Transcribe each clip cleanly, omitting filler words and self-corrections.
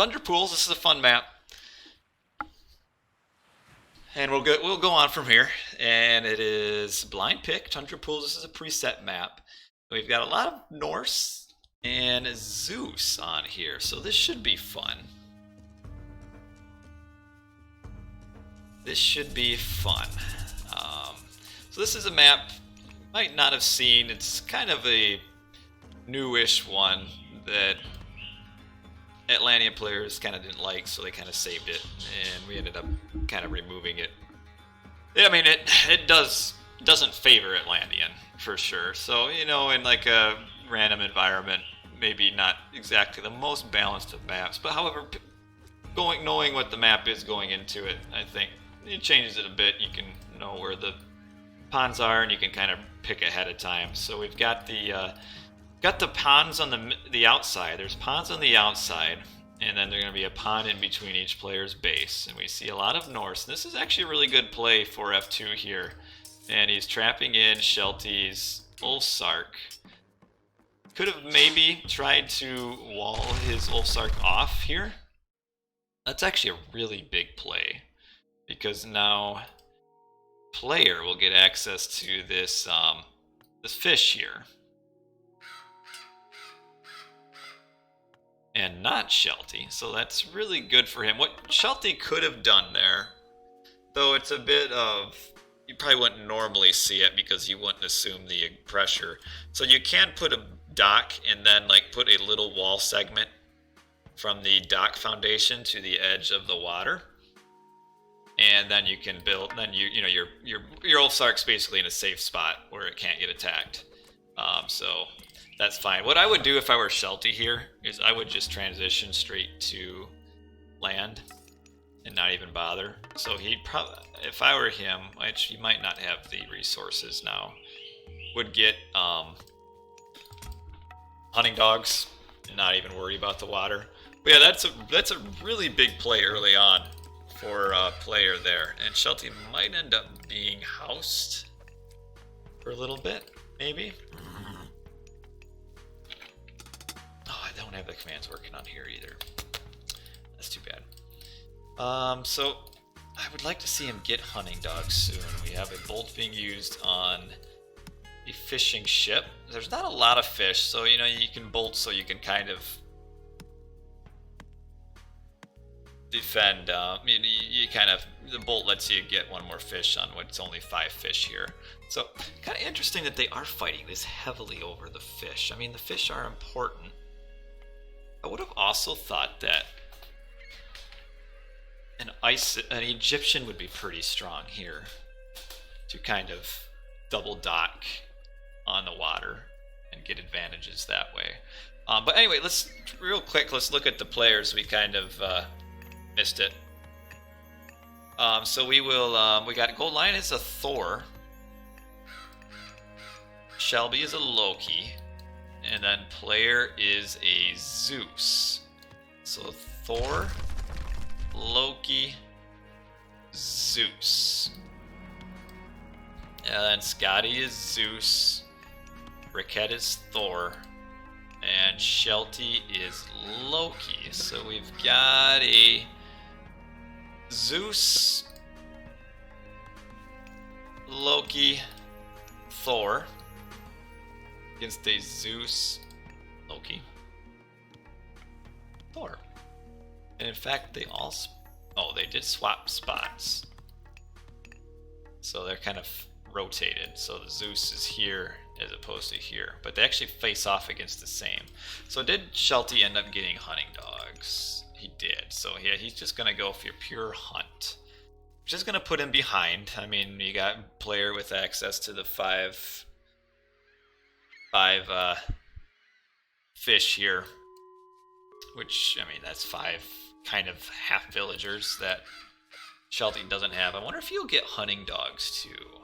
Tundra Pools. This is a fun map, and we'll go on from here. And it is blind pick. Tundra Pools. This is a preset map. We've got a lot of Norse and Zeus on here, so this should be fun. This should be fun. So this is a map you might not have seen. It's kind of a newish one that Atlantean players kind of didn't like, so they kind of saved it, and we ended up kind of removing it. I mean, it doesn't favor Atlantean for sure. So you know, in like a random environment, maybe not exactly the most balanced of maps, but however, knowing what the map is going into it, I think it changes it a bit. You can know where the ponds are, and you can kind of pick ahead of time. So we've got the ponds on the outside. There's ponds on the outside, and then there's going to be a pond in between each player's base. And we see a lot of Norse. This is actually a really good play for F2 here. And he's trapping in Shelty's Ulfsark. Could have maybe tried to wall his Ulfsark off here. That's actually a really big play, because now player will get access to this this fish here, and not Shelty. So that's really good for him. What Shelty could have done there, though it's a bit of, you probably wouldn't normally see it because you wouldn't assume the pressure. So you can put a dock and then like put a little wall segment from the dock foundation to the edge of the water. And then you can build, then you know your Ulfsark's basically in a safe spot where it can't get attacked. So that's fine. What I would do if I were Shelty here is I would just transition straight to land and not even bother. So he'd probably, if I were him, which he might not have the resources now, would get hunting dogs and not even worry about the water. But yeah, that's a really big play early on for a player there, and Shelty might end up being housed for a little bit, maybe. Oh, I don't have the commands working on here either. That's too bad. So I would like to see him get hunting dogs soon. We have a bolt being used on a fishing ship. There's not a lot of fish, so you know you can bolt so you can kind of defend. You kind of, the bolt lets you get one more fish on what's only 5 fish here. So kind of interesting that they are fighting this heavily over the fish. I mean, the fish are important. I would have also thought that an Egyptian would be pretty strong here to kind of double dock on the water and get advantages that way. But anyway, let's look at the players. We kind of missed it. So we will, we got gold line is a Thor. Shelby is a Loki. And then player is a Zeus. So Thor, Loki, Zeus. And then Scotty is Zeus. Briquette is Thor. And Shelty is Loki. So we've got a Zeus, Loki, Thor against a Zeus, Loki, Thor. And in fact, they all, they did swap spots. So they're kind of rotated. So the Zeus is here as opposed to here. But they actually face off against the same. So did Shelty end up getting hunting dogs? He did. So yeah, he's just going to go for your pure hunt. Which is going to put him behind. I mean, you got player with access to the five fish here. Which, I mean, that's 5 kind of half villagers that Shelty doesn't have. I wonder if he'll get hunting dogs too.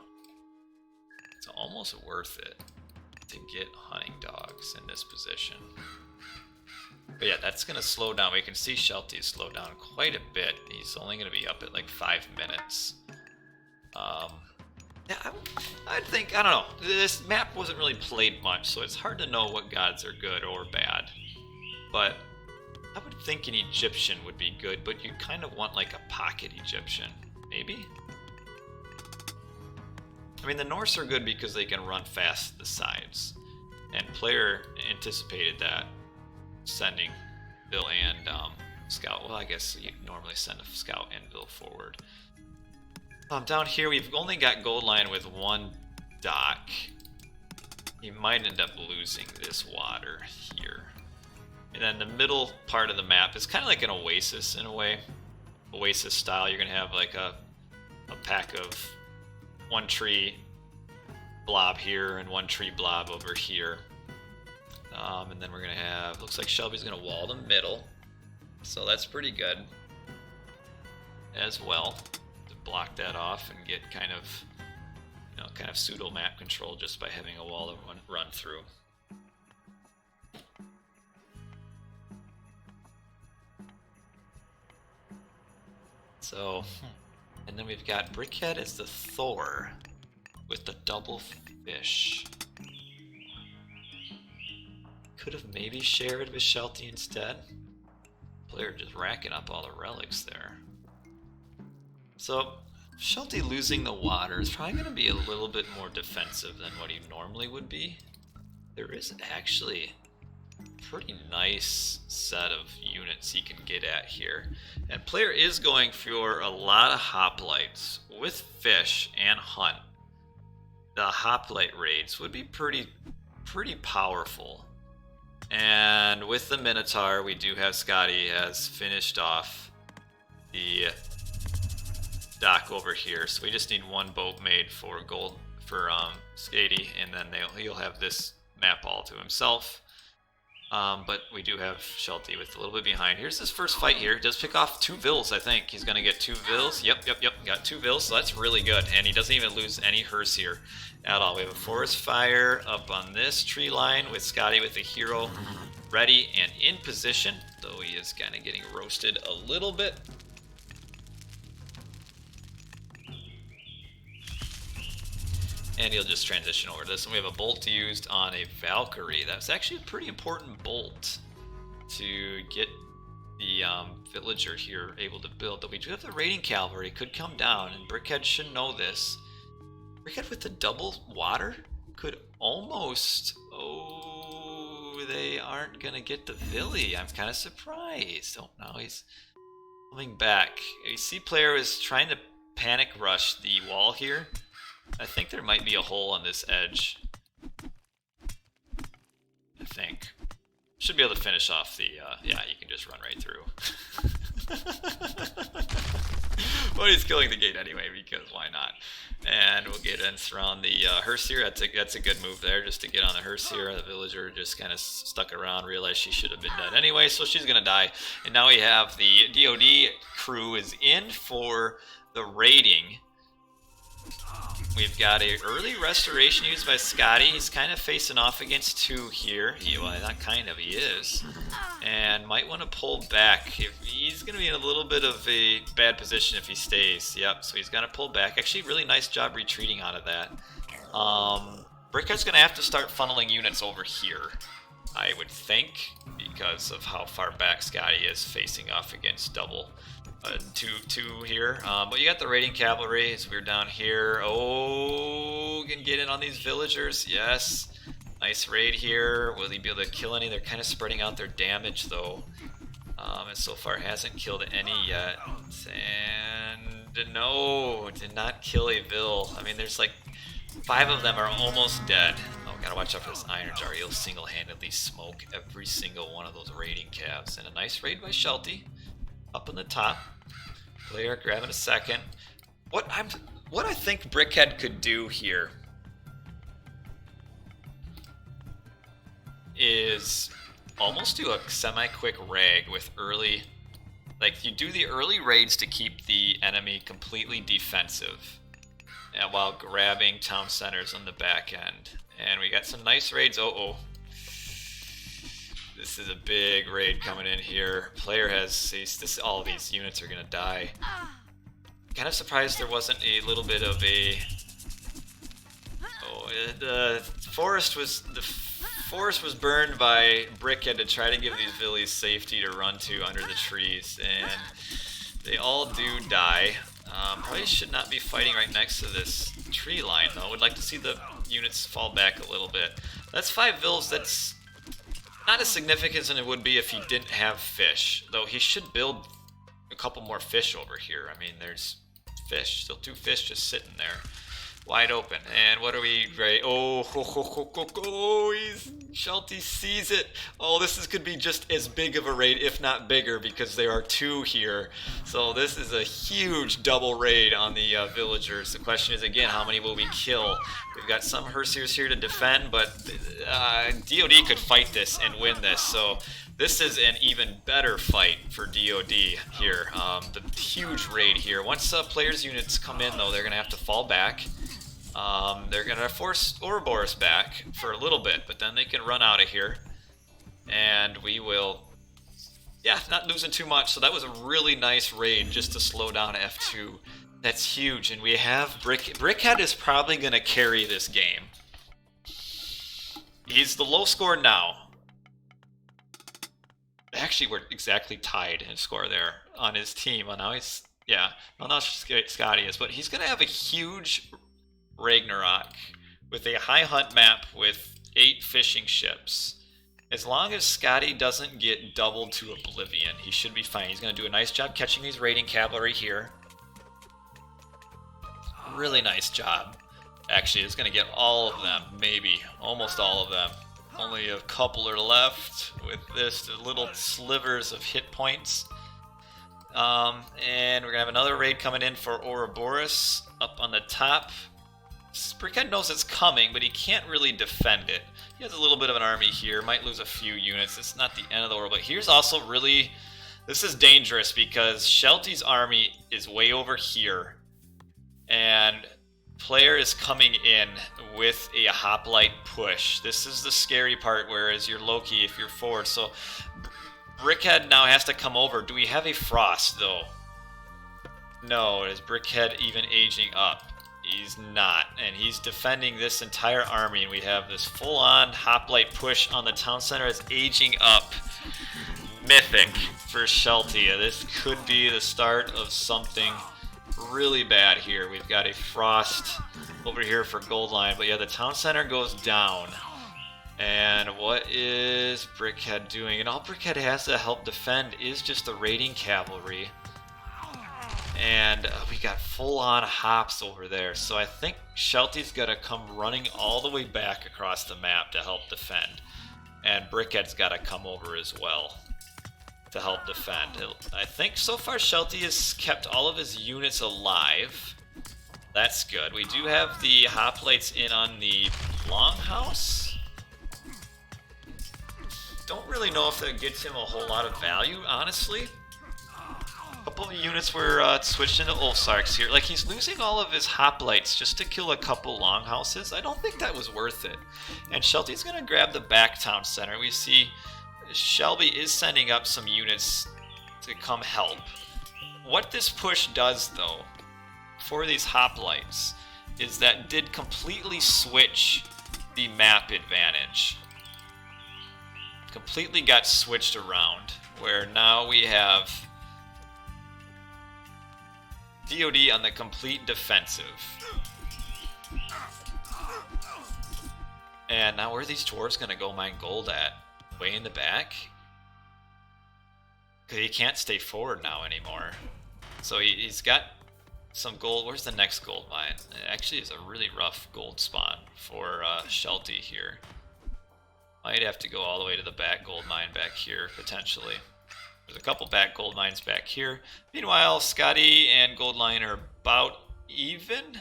It's almost worth it to get hunting dogs in this position. But yeah, that's going to slow down. We can see Shelty slow down quite a bit. He's only going to be up at like 5 minutes. Yeah, I think, I don't know. This map wasn't really played much, so it's hard to know what gods are good or bad. But I would think an Egyptian would be good, but you kind of want like a pocket Egyptian, maybe? I mean, the Norse are good because they can run fast to the sides. And player anticipated that, sending Bill and Scout. Well, I guess you normally send a Scout and Bill forward. Down here, we've only got gold line with one dock. You might end up losing this water here. And then the middle part of the map is kind of like an oasis in a way. Oasis style. You're going to have like a pack of one tree blob here and one tree blob over here. And then we're going to have, looks like Shelby's going to wall the middle. So that's pretty good as well, to block that off and get kind of, you know, kind of pseudo map control just by having a wall that run through. So, and then we've got Brickhead as the Thor with the double fish. Could have maybe shared with Shelty instead. Player just racking up all the relics there. So, Shelty losing the water is probably going to be a little bit more defensive than what he normally would be. There is actually pretty nice set of units he can get at here. And player is going for a lot of hoplites with fish and hunt. The hoplite raids would be pretty powerful. And with the Minotaur, we do have Scotty has finished off the dock over here. So we just need one boat made for gold for Skady, and then he'll have this map all to himself. But we do have Shelty with a little bit behind. Here's his first fight here. He does pick off 2 vills, I think. He's going to get 2 vills. Yep. Got 2 vills, so that's really good. And he doesn't even lose any hearse here at all. We have a forest fire up on this tree line with Scotty with the hero ready and in position, though he is kind of getting roasted a little bit. And he'll just transition over to this. And we have a bolt used on a Valkyrie. That's actually a pretty important bolt to get the villager here able to build. Though we do have the raiding cavalry. Could come down, and Brickhead should know this. Brickhead with the double water could almost... Oh, they aren't going to get the Villy. I'm kind of surprised. Oh, now he's coming back. You see player is trying to panic rush the wall here. I think there might be a hole on this edge. I think. Should be able to finish off the, yeah, you can just run right through. Well, he's killing the gate anyway, because why not? And we'll get in around the hearse here. That's a good move there, just to get on the hearse here. The villager just kind of stuck around, realized she should have been dead anyway, so she's going to die. And now we have the DoD crew is in for the raiding. We've got a early restoration used by Scotty. He's kind of facing off against 2 here. Well, not kind of, he is. And might want to pull back. He's going to be in a little bit of a bad position if he stays. Yep, so he's going to pull back. Actually, really nice job retreating out of that. Brickhead's going to have to start funneling units over here, I would think, because of how far back Scotty is facing off against double. 2 here, but you got the raiding cavalry as we're down here. Oh, can get in on these villagers. Yes, nice raid here. Will he be able to kill any? They're kind of spreading out their damage though, and so far hasn't killed any yet. And no, did not kill a vill. I mean, there's like 5 of them are almost dead. Oh, gotta watch out for this iron jar. He'll single-handedly smoke every single one of those raiding calves. And a nice raid by Shelty up on the top. Player grabbing a second. What I think Brickhead could do here is almost do a semi-quick rag with early, like you do the early raids to keep the enemy completely defensive, and while grabbing town centers on the back end. And we got some nice raids. This is a big raid coming in here. Player has all of these units are gonna die. Kind of surprised there wasn't a little bit of a. Oh, the forest was the forest was burned by Brickhead to try to give these villies safety to run to under the trees, and they all do die. Probably should not be fighting right next to this tree line, though. Would like to see the units fall back a little bit. That's 5 vills. That's not as significant as it would be if he didn't have fish, though he should build a couple more fish over here. I mean, there's fish, still 2 fish just sitting there, wide open. And what are we, right? Oh, Shelty sees it. Oh, this could be just as big of a raid, if not bigger, because there are 2 here. So this is a huge double raid on the villagers. The question is, again, how many will we kill? We've got some Hersiers here to defend, but DoD could fight this and win this. So this is an even better fight for DoD here. The huge raid here. Once players' units come in, though, they're going to have to fall back. They're going to force Ouroboros back for a little bit, but then they can run out of here. And we will, yeah, not losing too much. So that was a really nice raid just to slow down F2. That's huge. And we have Brickhead is probably going to carry this game. He's the low score now. Actually, we're exactly tied in score there on his team. Well, now he's, yeah, well, now Scotty is, but he's going to have a huge Ragnarok with a high hunt map with 8 fishing ships. As long as Scotty doesn't get doubled to oblivion, he should be fine. He's going to do a nice job catching these raiding cavalry here. Really nice job. Actually, it's going to get all of them, maybe, almost all of them. Only a couple are left with this little slivers of hit points. And we're going to have another raid coming in for Ouroboros up on the top. Brickhead knows it's coming, but he can't really defend it. He has a little bit of an army here, might lose a few units. It's not the end of the world, but here's also really, this is dangerous because Shelty's army is way over here, and player is coming in with a hoplite push. This is the scary part, whereas you're Loki if you're forward. So Brickhead now has to come over. Do we have a frost, though? No, is Brickhead even aging up? He's not, and he's defending this entire army, and we have this full-on hoplite push on the town center. It's aging up. Mythic for Shelty. This could be the start of something really bad here. We've got a frost over here for gold line, but yeah, the town center goes down. And what is Brickhead doing? And all Brickhead has to help defend is just the raiding cavalry. And we got full-on hops over there, so I think Shelty's got to come running all the way back across the map to help defend. And Brickhead's got to come over as well to help defend. I think so far Shelty has kept all of his units alive. That's good. We do have the hoplites in on the longhouse. Don't really know if that gets him a whole lot of value, honestly. A couple of units were switched into Ulfsarks here. Like, he's losing all of his hoplites just to kill a couple longhouses. I don't think that was worth it. And Shelty's going to grab the back town center. We see Shelby is sending up some units to come help. What this push does, though, for these hoplites, is that did completely switch the map advantage. Completely got switched around, where now we have DoD on the complete defensive. And now where are these dwarves going to go mine gold at? Way in the back? Because he can't stay forward now anymore. So he's got some gold. Where's the next gold mine? It actually is a really rough gold spawn for Shelty here. Might have to go all the way to the back gold mine back here, potentially. There's a couple back gold mines back here. Meanwhile, Scotty and Goldline are about even.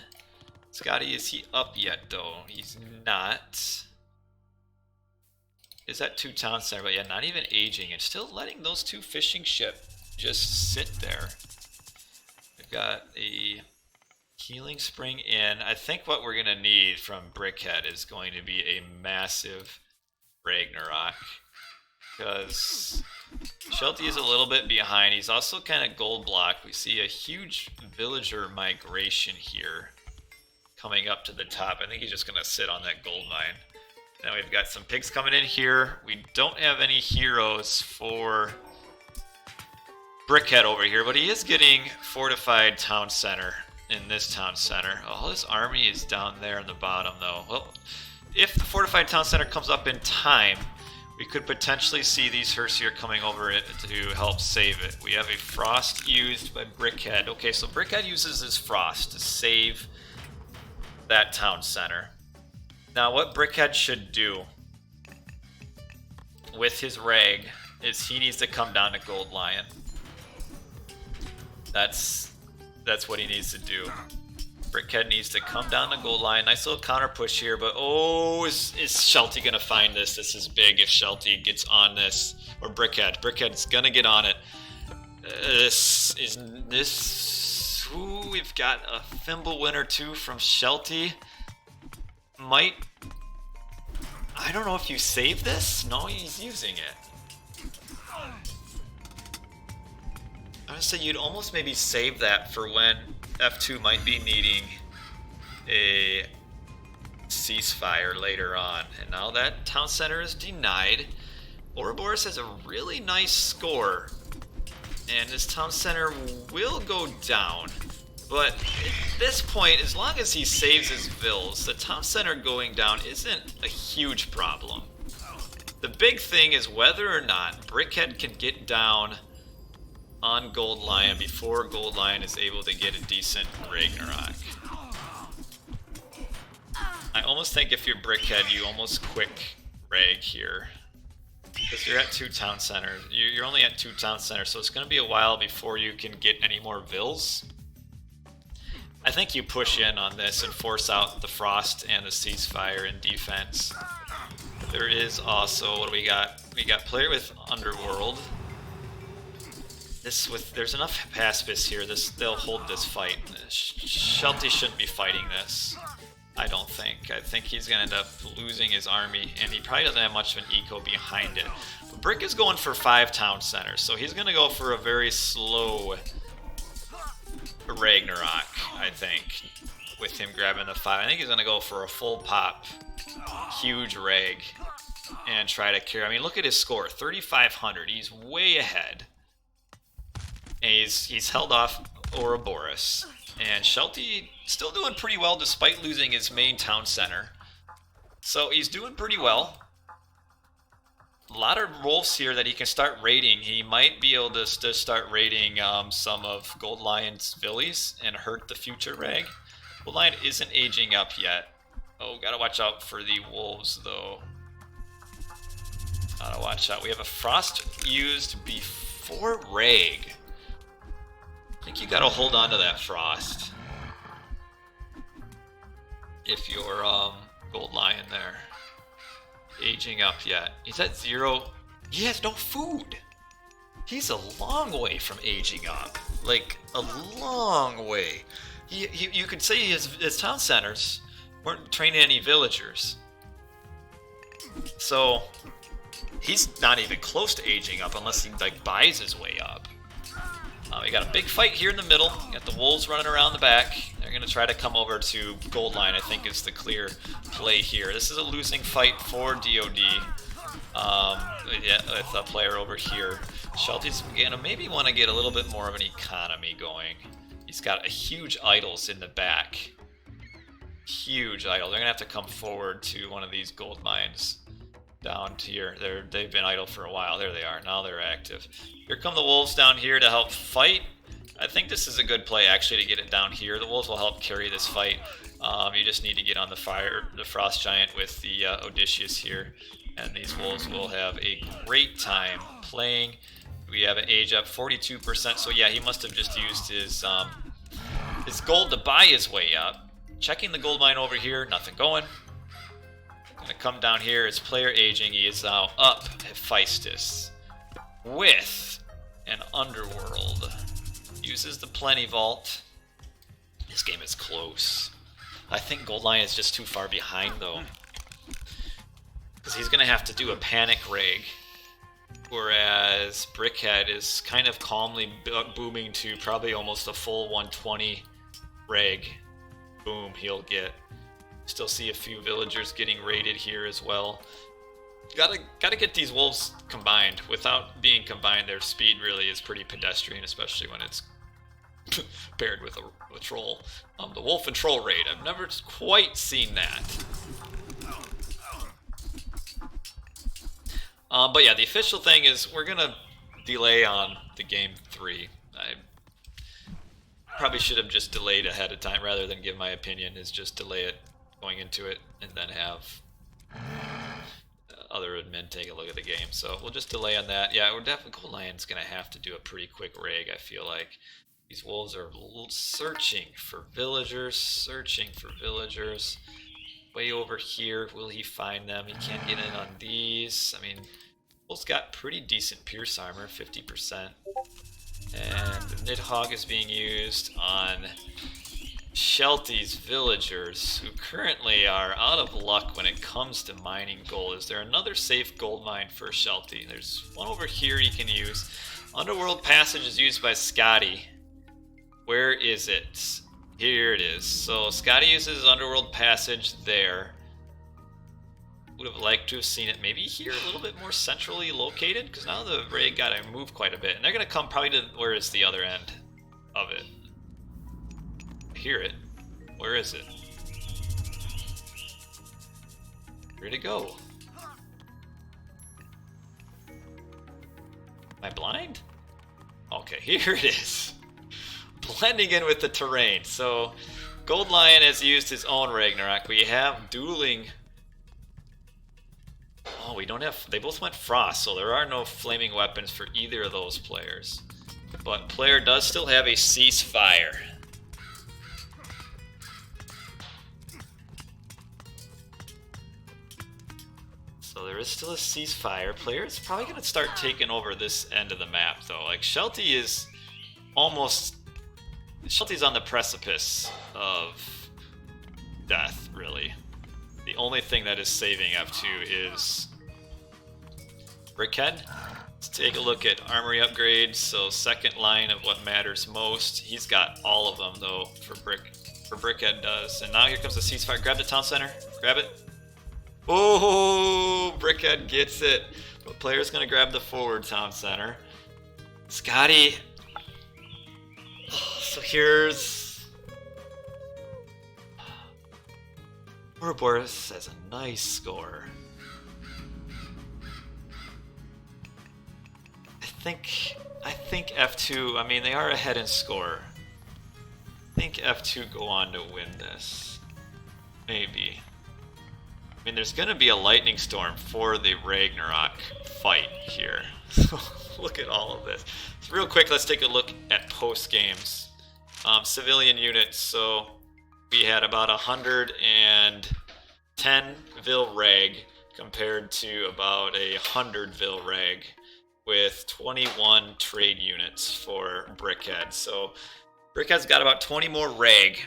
Scotty, is he up yet, though? He's not. Is that 2 town center? But yeah, not even aging. And still letting those 2 fishing ships just sit there. We've got a healing spring in. I think what we're going to need from Brickhead is going to be a massive Ragnarok. Because Shelty is a little bit behind. He's also kind of gold blocked. We see a huge villager migration here coming up to the top. I think he's just going to sit on that gold mine. Then we've got some pigs coming in here. We don't have any heroes for Brickhead over here, but he is getting fortified town center in this town center. Oh, his army is down there on the bottom, though. Well, if the fortified town center comes up in time, we could potentially see these Hersier coming over it to help save it. We have a frost used by Brickhead. Okay, so Brickhead uses his frost to save that town center. Now, what Brickhead should do with his rag is he needs to come down to Gold Lion. That's what he needs to do. Brickhead needs to come down to Gold Lion. Nice little counter push here, but oh, is Shelty gonna find this? This is big if Shelty gets on this. Or Brickhead. Brickhead's gonna get on it. Ooh, we've got a Thimble win or two from Shelty. I don't know if you save this? No, he's using it. I would say you'd almost maybe save that for when F2 might be needing a ceasefire later on. And now that town center is denied, Ouroboros has a really nice score. And this town center will go down. But at this point, as long as he saves his vills, the town center going down isn't a huge problem. The big thing is whether or not Brickhead can get down on Gold Lion before Gold Lion is able to get a decent Ragnarok. I almost think if you're Brickhead, you almost quick Rag here. Because you're at 2 town centers. You're only at 2 town centers, so it's going to be a while before you can get any more vills. I think you push in on this and force out the Frost and the Ceasefire in defense. There is also, what do we got? We got player with Underworld. There's enough pacifist here. They'll hold this fight. Shelty shouldn't be fighting this. I don't think. I think he's gonna end up losing his army, and he probably doesn't have much of an eco behind it. But Brick is going for 5 town centers, so he's gonna go for a very slow Ragnarok, I think, with him grabbing the 5. I think he's gonna go for a full pop, huge rag, and try to carry. I mean, look at his score, 3,500. He's way ahead. And he's held off Ouroboros. And Shelty still doing pretty well despite losing his main town center. So he's doing pretty well. A lot of wolves here that he can start raiding. He might be able to start raiding some of Gold Lion's villies and hurt the future rag. Gold Lion isn't aging up yet. Oh, gotta watch out for the wolves though. Gotta watch out. We have a frost used before rag. I think you gotta hold on to that frost if you're Gold Lion there. Aging up yet. He's at 0. He has no food. He's a long way from aging up. Like, a long way. You could say his town centers weren't training any villagers. So, he's not even close to aging up unless he like buys his way up. We got a big fight here in the middle. We got the wolves running around the back. They're going to try to come over to Gold Lion, I think is the clear play here. This is a losing fight for DoD. Yeah, with a player over here. Shelty's going to maybe want to get a little bit more of an economy going. He's got a huge idols in the back. Huge idol. They're going to have to come forward to one of these gold mines. Down here. They've been idle for a while. There they are. Now they're active. Here come the wolves down here to help fight. I think this is a good play actually to get it down here. The wolves will help carry this fight. You just need to get on the frost giant with the Odysseus here, and these wolves will have a great time playing. We have an age up 42%. So yeah, he must have just used his gold to buy his way up. Checking the gold mine over here. Nothing going. Gonna come down here, his player aging, he is now up Hephaestus with an Underworld. Uses the Plenty Vault. This game is close. I think Gold Lion is just too far behind though. Because he's gonna have to do a panic rag. Whereas Brickhead is kind of calmly booming to probably almost a full 120 rag. Boom, he'll get. Still see a few villagers getting raided here as well. Gotta get these wolves combined. Without being combined, their speed really is pretty pedestrian, especially when it's paired with a troll. The wolf and troll raid. I've never quite seen that. But yeah, the official thing is we're gonna delay on the game 3. I probably should have just delayed ahead of time rather than give my opinion. Is just delay it going into it and then have other admin take a look at the game. So we'll just delay on that. Yeah, we're definitely Gold Lion's gonna have to do a pretty quick rig. I feel like these wolves are searching for villagers, Way over here, will he find them? He can't get in on these. I mean, wolf's got pretty decent pierce armor, 50%. And the Nidhogg is being used on Shelty's villagers, who currently are out of luck when it comes to mining gold. Is there another safe gold mine for Shelty? There's one over here he can use. Underworld Passage is used by Scotty. Where is it? Here it is. So Scotty uses Underworld Passage there. Would have liked to have seen it maybe here a little bit more centrally located, because now the raid got to move quite a bit. And they're going to come probably to where is the other end of it. I hear it. Where is it? Where'd it go? Am I blind? Okay, here it is. Blending in with the terrain. So Gold Lion has used his own Ragnarok. We have dueling. Oh, we don't have. They both went Frost, so there are no flaming weapons for either of those players. But player does still have a ceasefire. So there is still a ceasefire. Player is probably going to start taking over this end of the map, though. Like Shelty is almost. Shelty's on the precipice of death, really. The only thing that is saving F2 is Brickhead. Let's take a look at armory upgrades. So second line of what matters most. He's got all of them though for Brickhead does. And now here comes the ceasefire. Grab the town center. Grab it. Oh, Brickhead gets it. But player's gonna grab the forward town center. Scotty. So here's Ouroboros has a nice score. I think F2, I mean they are ahead in score. I think F2 go on to win this. Maybe. I mean there's gonna be a lightning storm for the Ragnarok fight here. So look at all of this. So real quick, let's take a look at post games. Civilian units, so we had about 110 Vil Reg compared to about 100 Vil Reg with 21 trade units for Brickhead. So Brickhead's got about 20 more Reg.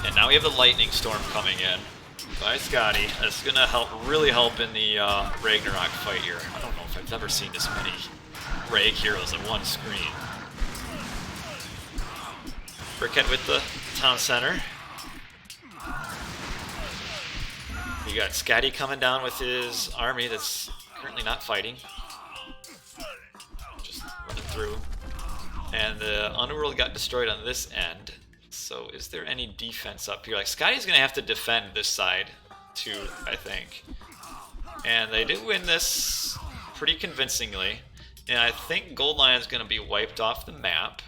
And now we have the Lightning Storm coming in by Scotty. That's going to really help in the Ragnarok fight here. I don't know if I've ever seen this many Reg heroes in one screen. Brickhead with the town center. You got Scotty coming down with his army that's currently not fighting. Just running through. And the Underworld got destroyed on this end. So is there any defense up here? Like Scotty's going to have to defend this side too, I think. And they did win this pretty convincingly. And I think Gold Lion's going to be wiped off the map.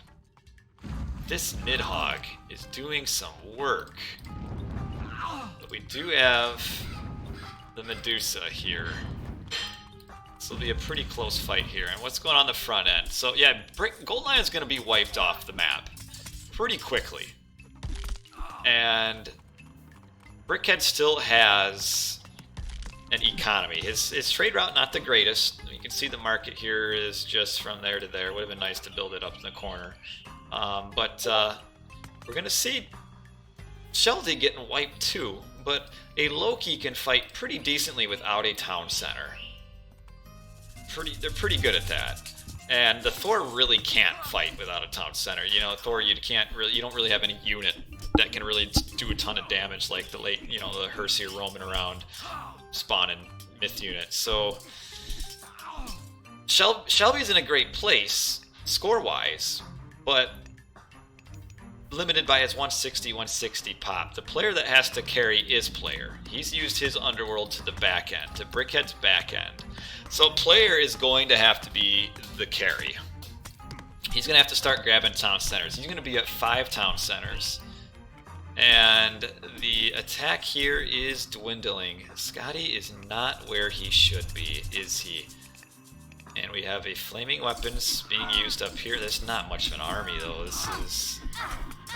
This Nidhogg is doing some work. But we do have the Medusa here. This will be a pretty close fight here. And what's going on the front end? So yeah, Gold Lion's going to be wiped off the map pretty quickly. And Brickhead still has an economy. His trade route not the greatest. You can see the market here is just from there to there. Would have been nice to build it up in the corner. But we're going to see Shelty getting wiped too, but a Loki can fight pretty decently without a town center. They're pretty good at that. And the Thor really can't fight without a town center. You know, Thor, you don't really have any unit that can really do a ton of damage, like the late, you know, the Herseer roaming around, spawning myth units. So Shelby's in a great place score-wise, but limited by his 160 pop. The player that has to carry is Player. He's used his Underworld to the back end, to Brickhead's back end. So Player is going to have to be the carry. He's going to have to start grabbing town centers. He's going to be at 5 town centers. And the attack here is dwindling. Scotty is not where he should be, is he? And we have a flaming weapons being used up here. There's not much of an army though. This is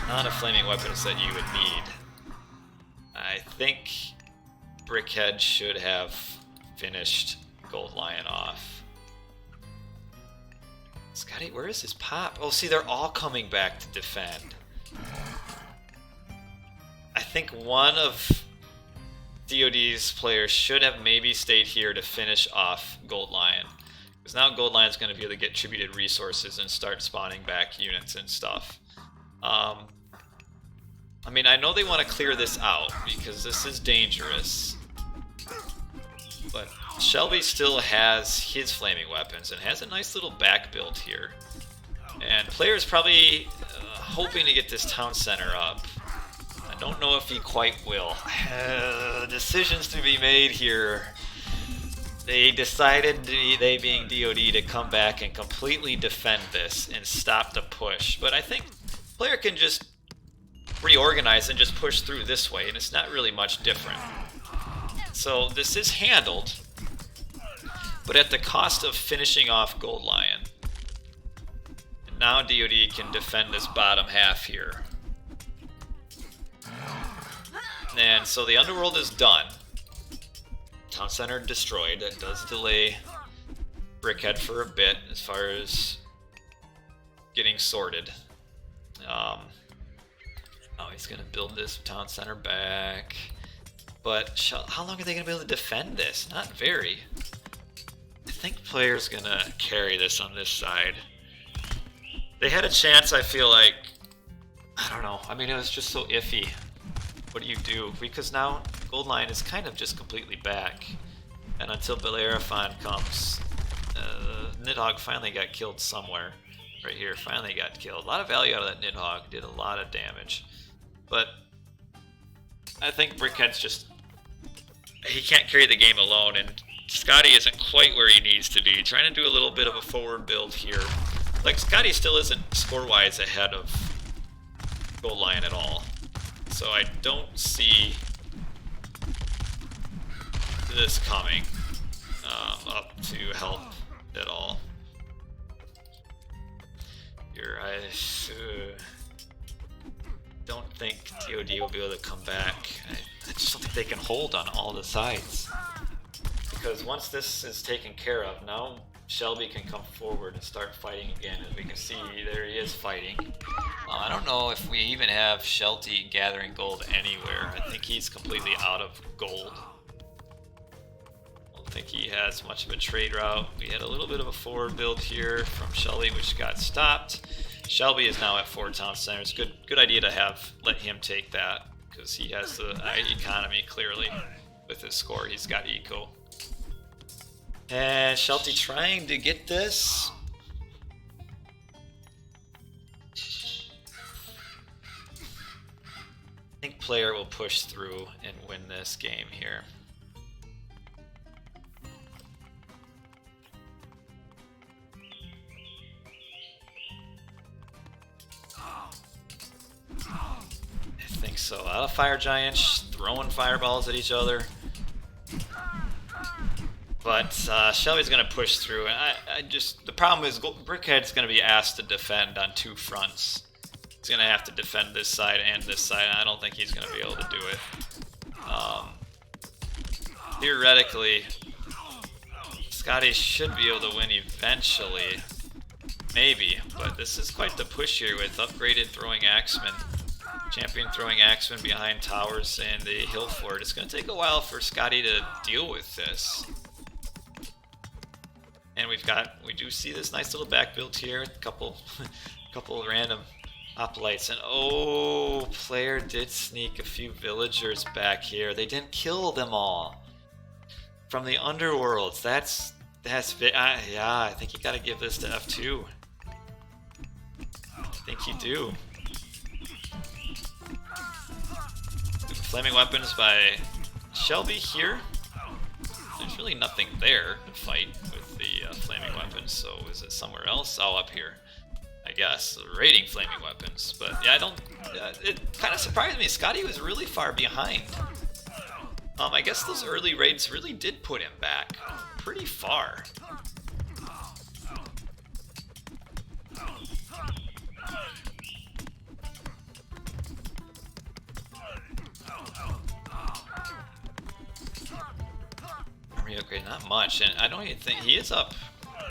not a flaming weapons that you would need. I think Brickhead should have finished Gold Lion off. Scotty, where is his pop? Oh, see, they're all coming back to defend. I think one of DoD's players should have maybe stayed here to finish off Gold Lion. Because now Gold Lion's going to be able to get tributed resources and start spawning back units and stuff. I mean, I know they want to clear this out because this is dangerous. But Shelby still has his flaming weapons and has a nice little back build here. And Player's probably hoping to get this town center up. I don't know if he quite will. Decisions to be made here. They decided, they being DoD, to come back and completely defend this and stop the push. But I think Player can just reorganize and just push through this way, and it's not really much different. So this is handled, but at the cost of finishing off Gold Lion. And now DoD can defend this bottom half here. And so the Underworld is done. Town Center destroyed. That does delay Brickhead for a bit as far as getting sorted. Oh, he's going to build this Town Center back. But how long are they going to be able to defend this? Not very. I think Player's going to carry this on this side. They had a chance, I feel like. I don't know. I mean, it was just so iffy. What do you do? Because now Gold Lion is kind of just completely back. And until Bellerophon comes, Nidhogg finally got killed somewhere. Right here, finally got killed. A lot of value out of that Nidhogg. Did a lot of damage. But I think Brickhead's just... he can't carry the game alone, and Scotty isn't quite where he needs to be. Trying to do a little bit of a forward build here. Like, Scotty still isn't score-wise ahead of Gold Lion at all. So I don't see this coming up to help at all. I don't think DoD will be able to come back. I just don't think they can hold on all the sides. Because once this is taken care of, now Shelby can come forward and start fighting again. As we can see, there he is fighting. I don't know if we even have Shelty gathering gold anywhere. I think he's completely out of gold. I don't think he has much of a trade route. We had a little bit of a forward build here from Shelby, which got stopped. Shelby is now at 4 town centers. Good idea to let him take that, because he has the economy clearly with his score. He's got eco. And Shelty trying to get this. I think Player will push through and win this game here. I think so. A lot of fire giants throwing fireballs at each other. But Shelby's going to push through, and the problem is Brickhead's going to be asked to defend on 2 fronts. He's going to have to defend this side and this side, and I don't think he's going to be able to do it. Theoretically, Scotty should be able to win eventually. Maybe, but this is quite the push here with upgraded throwing axemen. Champion throwing axemen behind towers and the hill fort. It's going to take a while for Scotty to deal with this. And we do see this nice little back build here. A couple random Hoplites, and oh, player did sneak a few villagers back here. They didn't kill them all from the underworlds. That's yeah. I think you got to give this to F2. I think you do. Flaming weapons by Shelby here. There's really nothing there to fight with the flaming weapons. So is it somewhere else? Oh, up here. I guess, raiding flaming weapons. But yeah, I don't. It kind of surprised me. Scotty was really far behind. I guess those early raids really did put him back pretty far. Okay, not much, and I don't even think he is up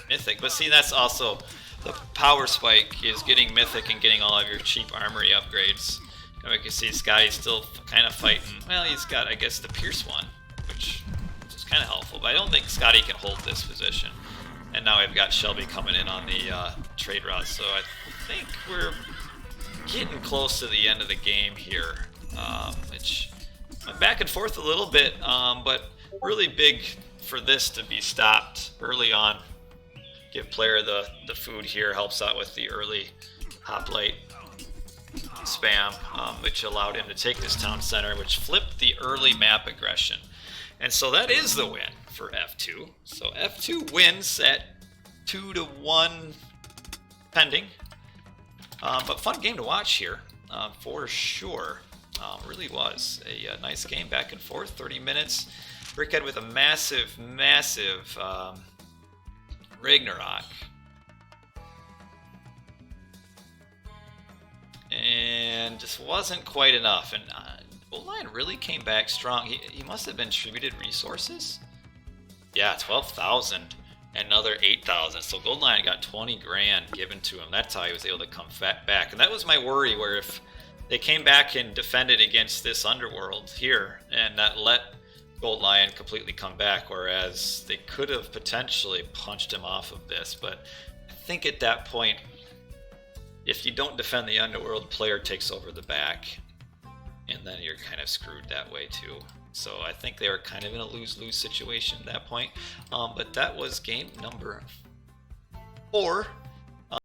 mythic. But see, that's also the power spike is getting mythic and getting all of your cheap armory upgrades. And we can see Scotty's still kind of fighting. Well, he's got, I guess, the Pierce one, which is kind of helpful. But I don't think Scotty can hold this position. And now we've got Shelby coming in on the trade route. So I think we're getting close to the end of the game here. Which went back and forth a little bit, but really big for this to be stopped early on. Give player the food here, helps out with the early hoplite spam, which allowed him to take this town center, which flipped the early map aggression. And so that is the win for F2. So F2 wins at 2-1 pending. But fun game to watch here, for sure. Really was a nice game, back and forth, 30 minutes. Blackadder with a massive ragnarok. And just wasn't quite enough. And Gold Lion really came back strong. He must have been distributed resources. Yeah, 12,000 and another 8,000. So Gold Lion got 20 grand given to him. That's how he was able to come back. And that was my worry, where if they came back and defended against this underworld here, and that let Gold Lion completely come back, whereas they could have potentially punched him off of this. But I think at that point, if you don't defend the underworld, player takes over the back, and then you're kind of screwed that way too. So I think they were kind of in a lose-lose situation at that point. But that was game number 4